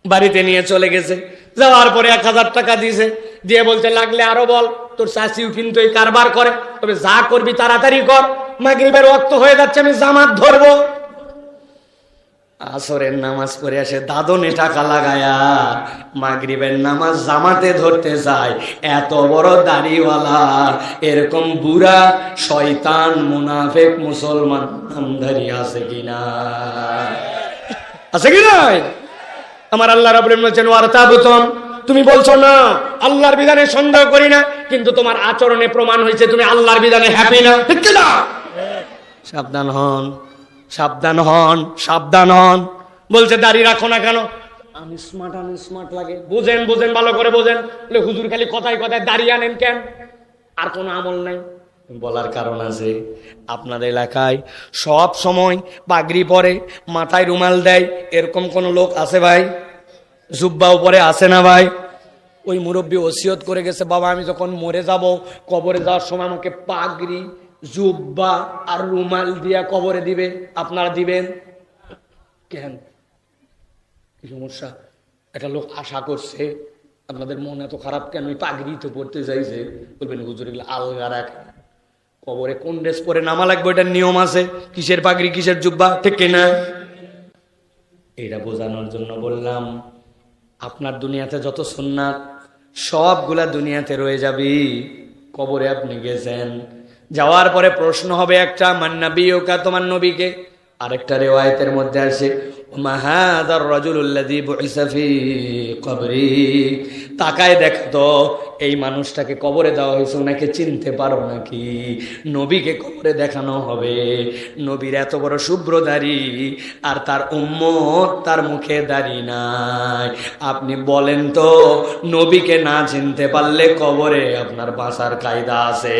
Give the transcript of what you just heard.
বাড়িতে নিয়ে চলে গেছে। যাওয়ার পরে 1000 টাকা দিয়েছে, দিয়ে বলতে লাগলে আরো বল, তোর চাচিও কিন্তু এই কারবার করে, তবে যা করবি তাড়াতাড়ি কর, মাগরিবের ওয়াক্ত হয়ে যাচ্ছে, আমি জামাত ধরবো। আসরের নামাজ পড়ে আসে, দাদনে টাকা লাগায়া মাগরিবের নামাজ জামাতে ধরতে যায়। এত বড় দাড়িওয়ালা এরকম বুড়া শয়তান মুনাফিক মুসলমান নামধারী আছে কিনা? আছে কি নাই? আমার আল্লাহ রাব্বুল আলামিন বলেছেন ওয়ারতাবতুম, তুমি বলছো না আল্লাহর বিধানে সন্দেহ করি না, কিন্তু তোমার আচরণে প্রমাণ হয়েছে তুমি আল্লাহর বিধানে হ্যাপি না, ঠিক কি না? সাবধান হন, সাবধান হন, সাবধান হন। বলছে দাড়ি রাখো না কেন? আমি স্মার্ট লাগে। বুঝেন বুঝেন, ভালো করে বোঝেন। বলে হুজুর খালি কথায় কথায় দাড়ি আনেন কেন, আর কোনো আমল নাই? বলার কারণ আছে, আপনাদের এলাকায় সব সময় পাগড়ি পরে, মাথায় রুমাল দেয়, এরকম কোন লোক আছে ভাই? জুব্বাও পরে আছে না ভাই? ওই মুরব্বী ওসিয়ত করে গেছে, বাবা আমি যখন মরে যাব, কবরে যাওয়ার সময় আমাকে পাগড়ি, জুব্বা আর রুমাল দিয়া কবরে দিবে, আপনারা দিবেন কেন? কি সমস্যা? একটা লোক আশা করছে, আপনাদের মন এত খারাপ কেন? পাগড়ি তো পড়তে চাইছে, বলবেন হুজুর এগুলো আলগা রাখ, কবরে কোন ড্রেস পরে নামা লাগবে এটার নিয়ম আছে, কিসের পাগড়ি কিসের জুব্বা, ঠিক কিনা? এটা বোঝানোর জন্য বললাম, আপনার দুনিয়াতে যত সুন্নাত সবগুলা দুনিয়াতে রয়ে যাবি। কবরে আপনি গেছেন, যাওয়ার পরে প্রশ্ন হবে একটা, মান নাবিয়ুকা, তোমার নবীকে? আরেকটা রিওয়ায়াতের মধ্যে আছে মা হাযার রাজুলুল্লাযী বুইসা ফী কবরি, তাকায় দেখতো এই মানুষটাকে কবরে দেওয়া হয়েছে, ওনাকে চিনতে পারো নাকি? নবীকে কবরে দেখানো হবে, নবীর এত বড় শুভ্র দাড়ি, আর তার উম্মত তার মুখে দাড়ি নাই। আপনি বলেন তো, নবীকে না চিনতে পারলে কবরে আপনার বাঁচার কায়দা আছে?